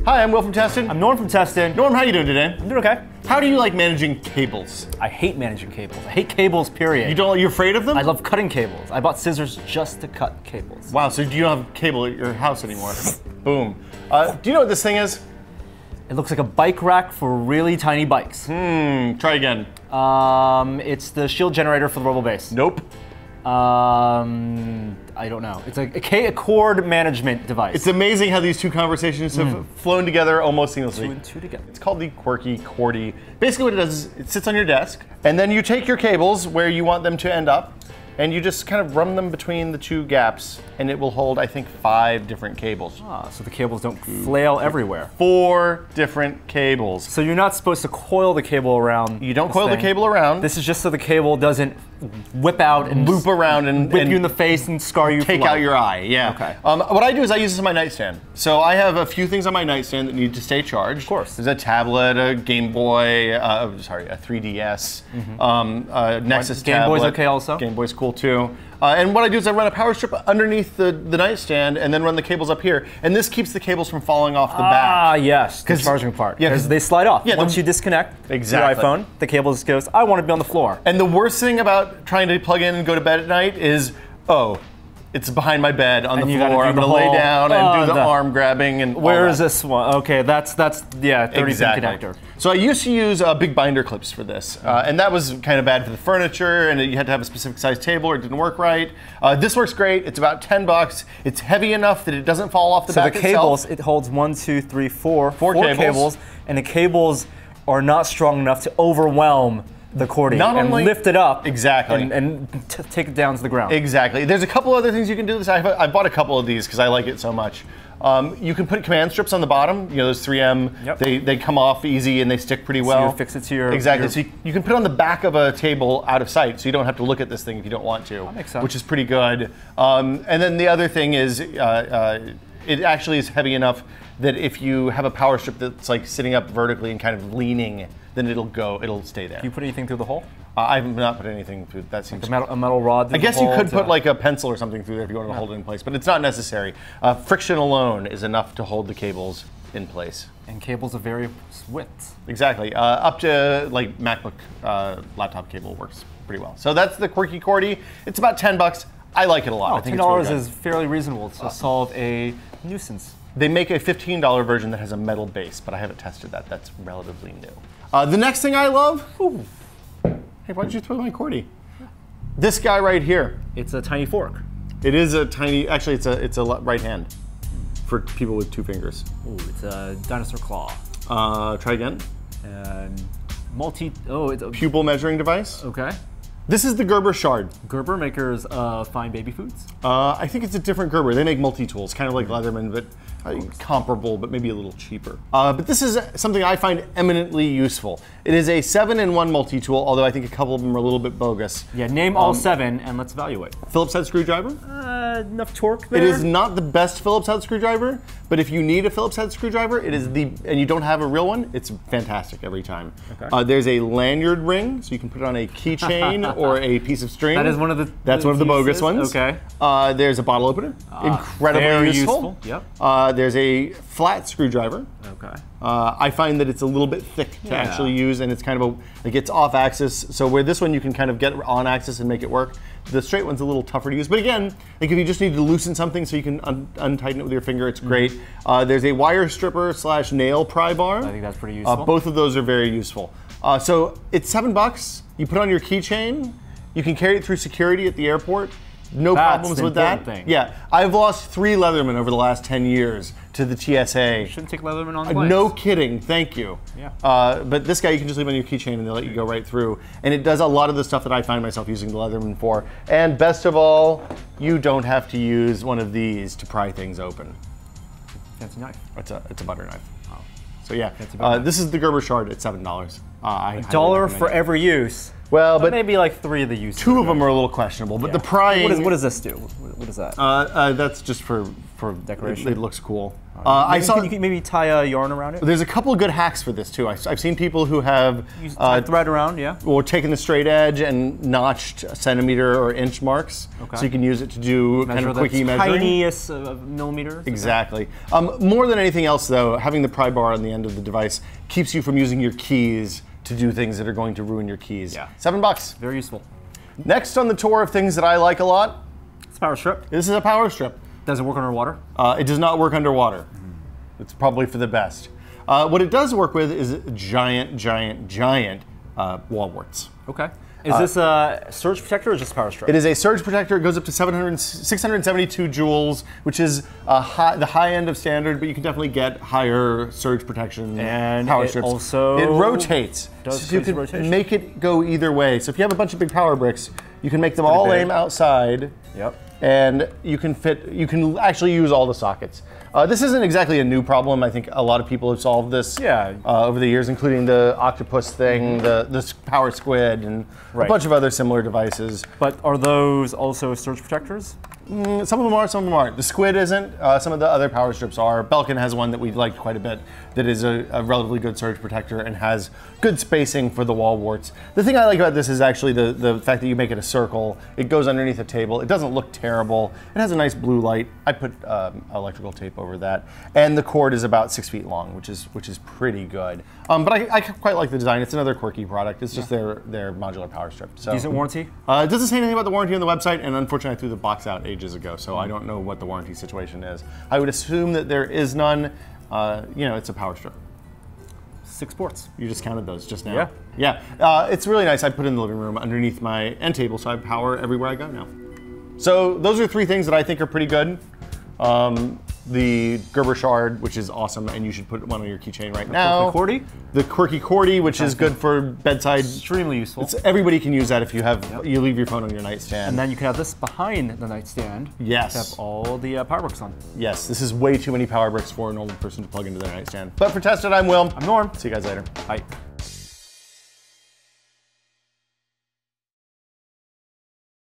Hi, I'm Will from Tested. I'm Norm from Tested. Norm, how you doing today? I'm doing okay. How do you like managing cables? I hate managing cables. I hate cables, period. You're afraid of them? I love cutting cables. I bought scissors just to cut cables. Wow, so you don't have cable at your house anymore. Boom. Do you know what this thing is? It looks like a bike rack for really tiny bikes. Try again. It's the shield generator for the robo bass. Nope. I don't know. It's a cord management device. It's amazing how these two conversations have flown together almost seamlessly. Two and two together. It's called the Quirky Cordy. Basically what it does is it sits on your desk, and then you take your cables where you want them to end up, and you just kind of run them between the two gaps, and it will hold, I think, 5 different cables. Ah, so the cables don't flail everywhere. 4 different cables. So you're not supposed to coil the cable around. You don't coil the cable around. This is just so the cable doesn't whip out and loop around and whip you in the face and scar you. Take out your eye. Yeah. Okay. What I do is I use this on my nightstand. So I have a few things on my nightstand that need to stay charged. Of course. There's a tablet, a Game Boy, a 3DS, Nexus tablet. Game Boy's okay also. Game Boy's cool too. And what I do is I run a power strip underneath the nightstand and then run the cables up here. And this keeps the cables from falling off the back. Ah, yes, the charging part. Yeah, because they slide off. Yeah, once you disconnect your exactly. iPhone, the cable just goes, I want to be on the floor. And the worst thing about trying to plug in and go to bed at night is, it's behind my bed on the floor. I'm going to lay down and do the arm grabbing and where is this one? Okay, that's 30 exactly. pin connector. So I used to use big binder clips for this, and that was kind of bad for the furniture, and you had to have a specific size table or it didn't work right. This works great. It's about $10. It's heavy enough that it doesn't fall off the back itself. So the cables, it holds 1, 2, 3, 4 cables, and the cables are not strong enough to overwhelm the cording and lift it up and take it down to the ground. Exactly. There's a couple other things you can do this. I bought a couple of these because I like it so much. You can put command strips on the bottom. You know, those 3M, yep. they come off easy and they stick pretty well. So you fix it to your... Exactly. So you can put it on the back of a table out of sight, so you don't have to look at this thing if you don't want to. That makes sense. Which is pretty good. And then the other thing is, it actually is heavy enough that if you have a power strip that's like sitting up vertically and kind of leaning, then it'll stay there. Do you put anything through the hole? I have not put anything through. That seems like a metal rod through I guess you could put like a pencil or something through there if you wanted to hold it in place, but it's not necessary. Friction alone is enough to hold the cables in place. And cables of various widths. Exactly. Up to like MacBook laptop cable works pretty well. So that's the Quirky Cordy. It's about $10. I like it a lot. I think $10 is fairly reasonable to solve a nuisance. They make a $15 version that has a metal base, but I haven't tested that. That's relatively new. The next thing I love, hey, why did you throw my Cordy? This guy right here. It's a tiny fork. It is a tiny, actually it's a right hand for people with 2 fingers. Ooh, it's a dinosaur claw. Try again. And it's a pupil measuring device. Okay. This is the Gerber Shard. Gerber, makers of fine baby foods? I think it's a different Gerber. They make MultiTools, kind of like Leatherman, but comparable, but maybe a little cheaper. But this is something I find eminently useful. It is a 7-in-1 multi-tool, although I think a couple of them are a little bit bogus. Yeah, name all 7 and let's evaluate. Phillips head screwdriver. Enough torque there. It is not the best Phillips head screwdriver, but if you need a Phillips head screwdriver, it is and you don't have a real one, it's fantastic every time. Okay. There's a lanyard ring, so you can put it on a keychain or a piece of string. That is one of the That's one of the bogus ones. Okay. There's a bottle opener. Incredibly useful. Yep. There's a flat screwdriver. Okay. I find that it's a little bit thick to actually use, and it's kind of it's off axis. So where this one you can kind of get on axis and make it work. The straight one's a little tougher to use, but again, like if you just need to loosen something so you can untighten it with your finger, it's great. There's a wire stripper / nail pry bar. I think that's pretty useful. Both of those are very useful. So it's $7. You put it on your keychain. You can carry it through security at the airport. No problems with that. Thing. Yeah, I've lost 3 Leatherman over the last 10 years to the TSA. You shouldn't take Leatherman on the plane. No kidding, thank you. Yeah. But this guy you can just leave on your keychain and they'll let you go right through. And it does a lot of the stuff that I find myself using the Leatherman for. And best of all, you don't have to use one of these to pry things open. Fancy knife. It's a butter knife. Oh. So yeah, this is the Gerber Shard at $7. $1 for every use. Well, but maybe like 3 of the uses. 2 of them are a little questionable, but the prying. What does this do? What is that? That's just for decoration. It looks cool. I saw. You can maybe tie a yarn around it. There's a couple of good hacks for this too. I've seen people who have thread around, yeah. Or taken the straight edge and notched centimeter or inch marks, so you can use it to do kind of quickie measuring. Tiniest millimeters. Exactly. More than anything else, though, having the pry bar on the end of the device keeps you from using your keys to do things that are going to ruin your keys. Yeah. $7. Very useful. Next on the tour of things that I like a lot. It's a power strip. This is a power strip. Does it work underwater? It does not work underwater. It's probably for the best. What it does work with is giant wall warts. Okay. Is this a surge protector or just a power strip? It is a surge protector. It goes up to 672 joules, which is the high end of standard, but you can definitely get higher surge protection and power strips. Also it rotates. So you can make it go either way. So if you have a bunch of big power bricks, you can make them all aim outside. Yep. And you can actually use all the sockets. This isn't exactly a new problem. I think a lot of people have solved this over the years, including the octopus thing, the power squid, and a bunch of other similar devices. But are those also surge protectors? Some of them are, some of them aren't. The squid isn't. Some of the other power strips are. Belkin has one that we liked quite a bit that is a relatively good surge protector and has good spacing for the wall warts. The thing I like about this is actually the fact that you make it a circle. It goes underneath a table. It doesn't look terrible. It has a nice blue light. I put electrical tape over that. And the cord is about 6 feet long, which is pretty good. But I quite like the design. It's another quirky product. It's just their modular power strip. So, decent warranty? It doesn't say anything about the warranty on the website, and unfortunately I threw the box out ages ago, so I don't know what the warranty situation is. I would assume that there is none. It's a power strip. 6 ports. You just counted those just now. Yeah. It's really nice. I put it in the living room underneath my end table, so I have power everywhere I go now. So those are 3 things that I think are pretty good. The Gerber shard, which is awesome, and you should put one on your keychain right now. Quirky cordy? The quirky cordy, which is good for bedside. Extremely useful. Everybody can use that if you have you leave your phone on your nightstand. And then you can have this behind the nightstand. Yes. To have all the power bricks on. Yes, this is way too many power bricks for a normal person to plug into their nightstand. But for Tested, I'm Will. I'm Norm. See you guys later. Bye.